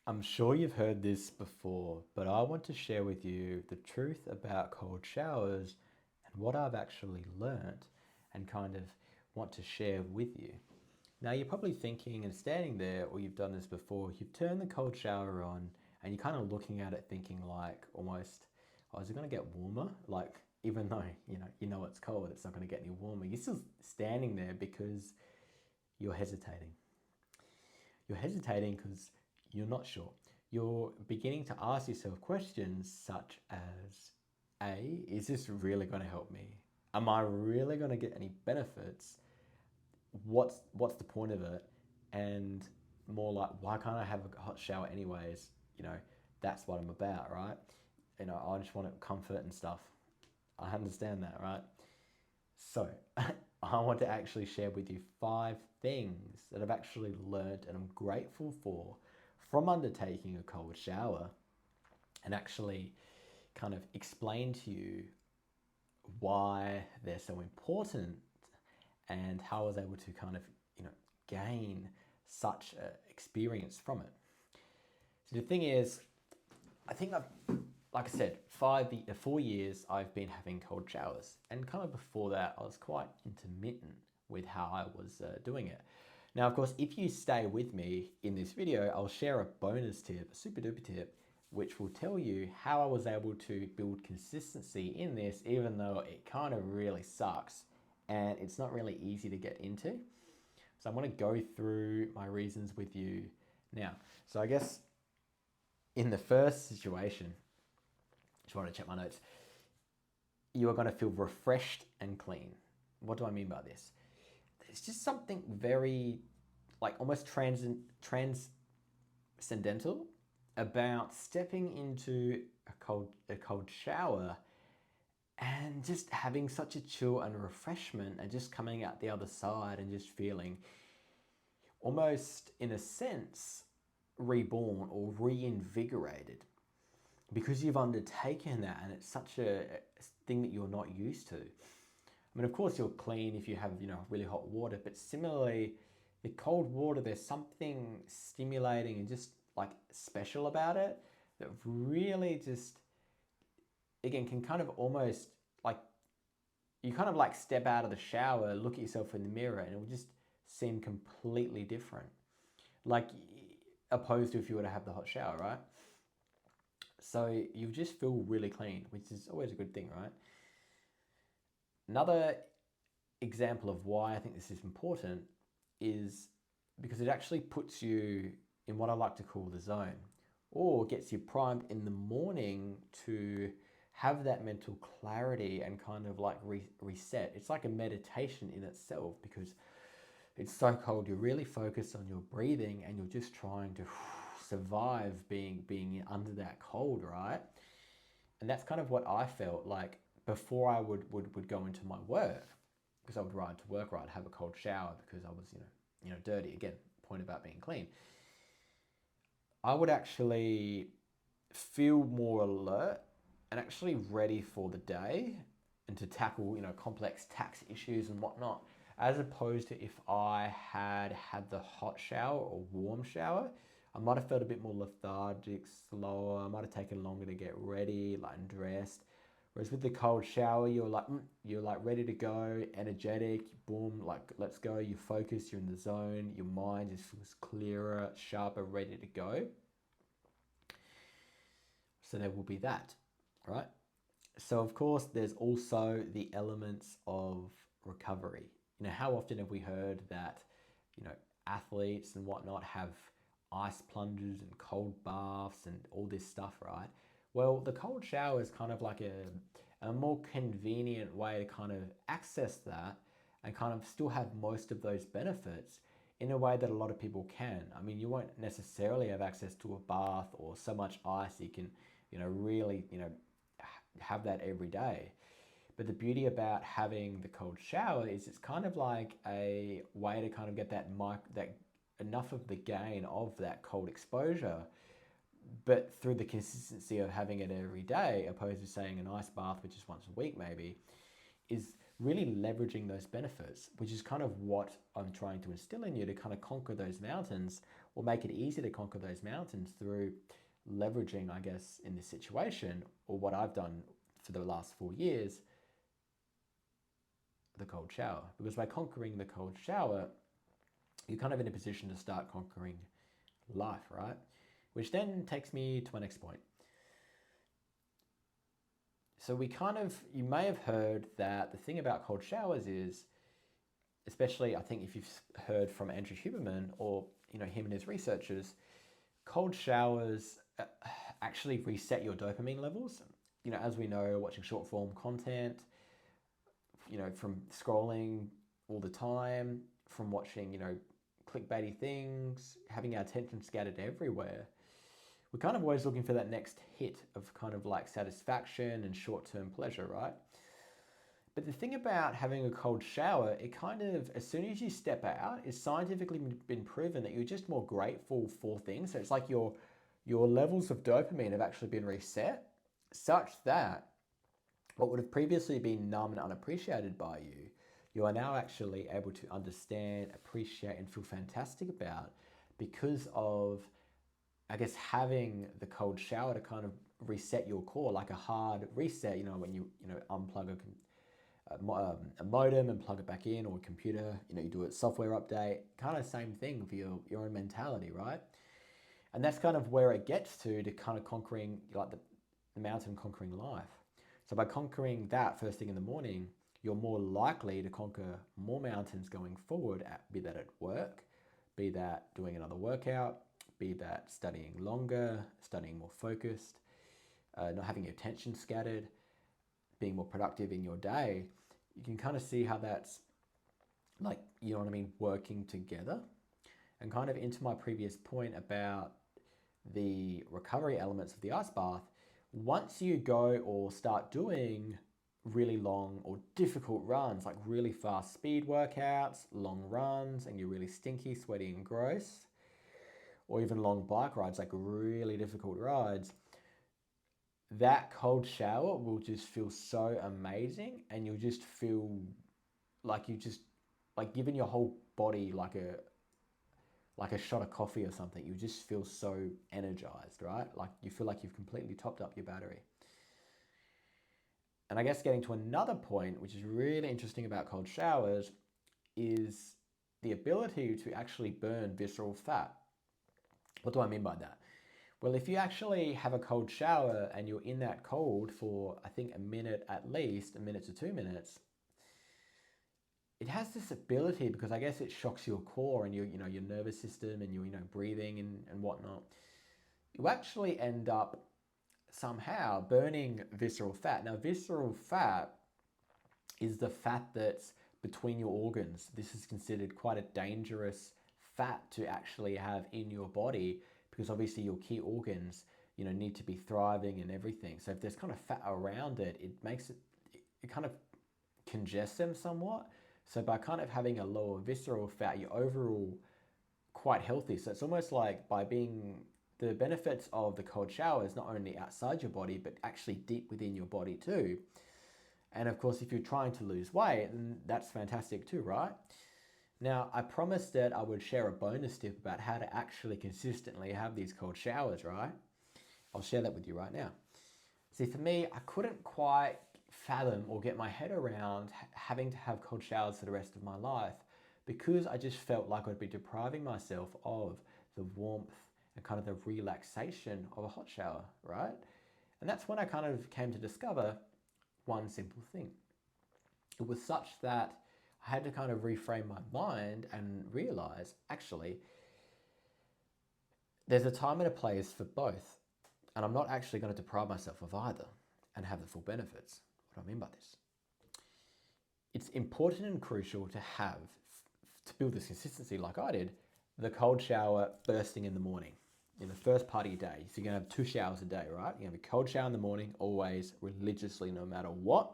I'm sure you've heard this before, but I want to share with you the truth about cold showers and what I've actually learnt and kind of want to share with you. Now, you're probably thinking and standing there, or you've done this before, you've turned the cold shower on and you're kind of looking at it thinking like almost, oh, is it going to get warmer? Like, even though, you know it's cold, it's not going to get any warmer. You're still standing there because you're hesitating. You're hesitating because you're not sure. You're beginning to ask yourself questions such as, A, is this really going to help me? Am I really going to get any benefits? What's the point of it? And more like, why can't I have a hot shower anyways? That's what I'm about, right? I just want comfort and stuff. I understand that, right? So, I want to actually share with you 5 things that I've actually learned and I'm grateful for from undertaking a cold shower, and actually kind of explain to you why they're so important and how I was able to kind of, gain such an experience from it. So the thing is, I think like I said, 4 years I've been having cold showers, and kind of before that I was quite intermittent with how I was doing it. Now, of course, if you stay with me in this video, I'll share a bonus tip, a super duper tip, which will tell you how I was able to build consistency in this, even though it kind of really sucks and it's not really easy to get into. So I'm going to go through my reasons with you now. So I guess in the first situation, just want to check my notes, you are going to feel refreshed and clean. What do I mean by this? It's just something very, like, almost transcendental about stepping into a cold shower and just having such a chill and refreshment, and just coming out the other side and just feeling almost, in a sense, reborn or reinvigorated, because you've undertaken that and it's such a thing that you're not used to. I mean, of course, you're clean if you have, really hot water, but similarly, the cold water, there's something stimulating and just like special about it that really just, again, can kind of almost like, you kind of like step out of the shower, look at yourself in the mirror, and it will just seem completely different. Like, opposed to if you were to have the hot shower, right? So you just feel really clean, which is always a good thing, right? Another example of why I think this is important is because it actually puts you in what I like to call the zone, or gets you primed in the morning to have that mental clarity and kind of like reset. It's like a meditation in itself, because it's so cold. You're really focused on your breathing and you're just trying to survive being under that cold, right? And that's kind of what I felt like before I would go into my work, because I would ride to work, right, have a cold shower because I was, dirty. Again, point about being clean. I would actually feel more alert and actually ready for the day and to tackle, complex tax issues and whatnot, as opposed to if I had the hot shower or warm shower. I might have felt a bit more lethargic, slower. I might have taken longer to get ready, like, and dressed. Whereas with the cold shower, you're like ready to go, energetic, boom, like, let's go. You focus, you're in the zone. Your mind just feels clearer, sharper, ready to go. So there will be that, right? So of course, there's also the elements of recovery. How often have we heard that, athletes and whatnot have ice plunges and cold baths and all this stuff, right? Well, the cold shower is kind of like a more convenient way to kind of access that and kind of still have most of those benefits in a way that a lot of people can. I mean, you won't necessarily have access to a bath or so much ice you can, really, have that every day. But the beauty about having the cold shower is it's kind of like a way to kind of get that enough of the gain of that cold exposure, but through the consistency of having it every day, opposed to saying an ice bath, which is once a week maybe, is really leveraging those benefits, which is kind of what I'm trying to instill in you to kind of conquer those mountains or make it easy to conquer those mountains through leveraging, I guess, in this situation, or what I've done for the last 4 years, the cold shower. Because by conquering the cold shower, you're kind of in a position to start conquering life, right? Which then takes me to my next point. So you may have heard that the thing about cold showers is, especially I think if you've heard from Andrew Huberman or him and his researchers, cold showers actually reset your dopamine levels. As we know, watching short form content, from scrolling all the time, from watching, clickbaity things, having our attention scattered everywhere, we're kind of always looking for that next hit of kind of like satisfaction and short-term pleasure, right? But the thing about having a cold shower, it kind of, as soon as you step out, it's scientifically been proven that you're just more grateful for things. So it's like your levels of dopamine have actually been reset, such that what would have previously been numb and unappreciated by you, you are now actually able to understand, appreciate, and feel fantastic about, because of, I guess, having the cold shower to kind of reset your core, like a hard reset. When you unplug a modem and plug it back in, or a computer, you do a software update, kind of same thing for your own mentality, right? And that's kind of where it gets to kind of conquering, like the mountain conquering life. So by conquering that first thing in the morning, you're more likely to conquer more mountains going forward, be that at work, be that doing another workout, be that studying longer, studying more focused, not having your attention scattered, being more productive in your day. You can kind of see how that's, like, working together. And kind of into my previous point about the recovery elements of the ice bath, once you go or start doing really long or difficult runs, like really fast speed workouts, long runs, and you're really stinky, sweaty, and gross, or even long bike rides, like really difficult rides, that cold shower will just feel so amazing, and you'll just feel like giving your whole body like a shot of coffee or something. You just feel so energized, right? Like you feel like you've completely topped up your battery. And I guess getting to another point, which is really interesting about cold showers, is the ability to actually burn visceral fat. What do I mean by that? Well, if you actually have a cold shower and you're in that cold for, I think, a minute at least, a minute to 2 minutes, it has this ability, because I guess it shocks your core and your nervous system and your breathing and whatnot. You actually end up somehow burning visceral fat. Now, visceral fat is the fat that's between your organs. This is considered quite a dangerous fat to actually have in your body, because obviously your key organs, need to be thriving and everything. So if there's kind of fat around it, it makes it kind of congests them somewhat. So by kind of having a lower visceral fat, you're overall quite healthy. So it's almost like the benefits of the cold shower is not only outside your body, but actually deep within your body too. And of course, if you're trying to lose weight, then that's fantastic too, right? Now, I promised that I would share a bonus tip about how to actually consistently have these cold showers, right? I'll share that with you right now. See, for me, I couldn't quite fathom or get my head around having to have cold showers for the rest of my life, because I just felt like I'd be depriving myself of the warmth and kind of the relaxation of a hot shower, right? And that's when I kind of came to discover one simple thing. It was such that I had to kind of reframe my mind and realize, actually, there's a time and a place for both. And I'm not actually going to deprive myself of either and have the full benefits. What do I mean by this? It's important and crucial to have, to build this consistency like I did, the cold shower bursting in the morning, in the first part of your day. So you're going to have 2 showers a day, right? You're going to have a cold shower in the morning, always, religiously, no matter what.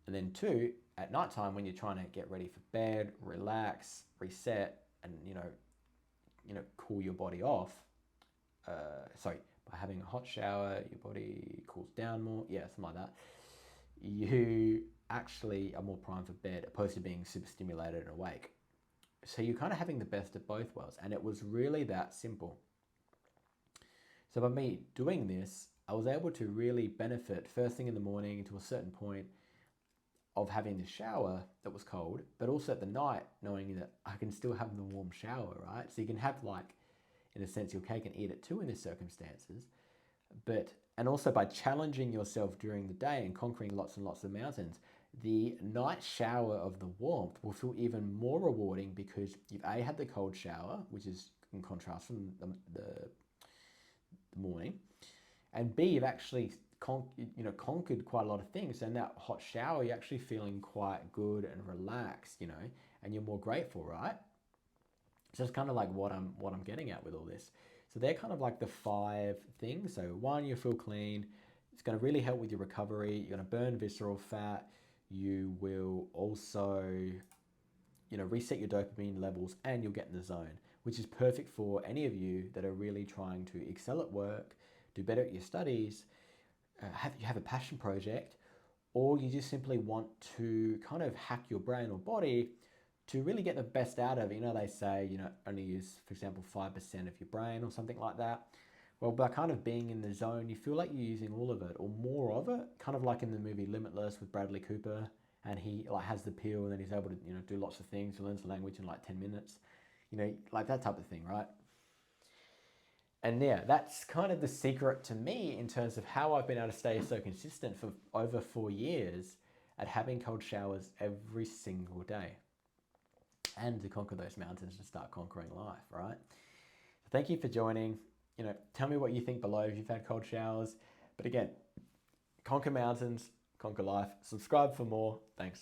And then 2, at nighttime, when you're trying to get ready for bed, relax, reset, and cool your body off. By having a hot shower, your body cools down more. Yeah, something like that. You actually are more primed for bed, opposed to being super stimulated and awake. So you're kind of having the best of both worlds. And it was really that simple. So by me doing this, I was able to really benefit first thing in the morning to a certain point of having the shower that was cold, but also at the night knowing that I can still have the warm shower, right? So you can have, like, in a sense, your cake and eat it too in these circumstances. But, and also by challenging yourself during the day and conquering lots and lots of mountains, the night shower of the warmth will feel even more rewarding because you've A, had the cold shower, which is in contrast from the morning, and B, you've actually conquered quite a lot of things. So in that hot shower, you're actually feeling quite good and relaxed, and you're more grateful, right? So it's kind of like what I'm getting at with all this. So they're kind of like the 5 things. So 1, you feel clean. It's going to really help with your recovery. You're going to burn visceral fat. You will also, reset your dopamine levels, and you'll get in the zone, which is perfect for any of you that are really trying to excel at work, do better at your studies, you have a passion project, or you just simply want to kind of hack your brain or body to really get the best out of it. They say, only use, for example, 5% of your brain or something like that. Well, by kind of being in the zone, you feel like you're using all of it or more of it, kind of like in the movie Limitless with Bradley Cooper, and he has the pill and then he's able to, do lots of things. He learns the language in like 10 minutes, like that type of thing, right? And yeah, that's kind of the secret to me in terms of how I've been able to stay so consistent for over 4 years at having cold showers every single day and to conquer those mountains and start conquering life, right? Thank you for joining. Tell me what you think below if you've had cold showers. But again, conquer mountains, conquer life. Subscribe for more. Thanks.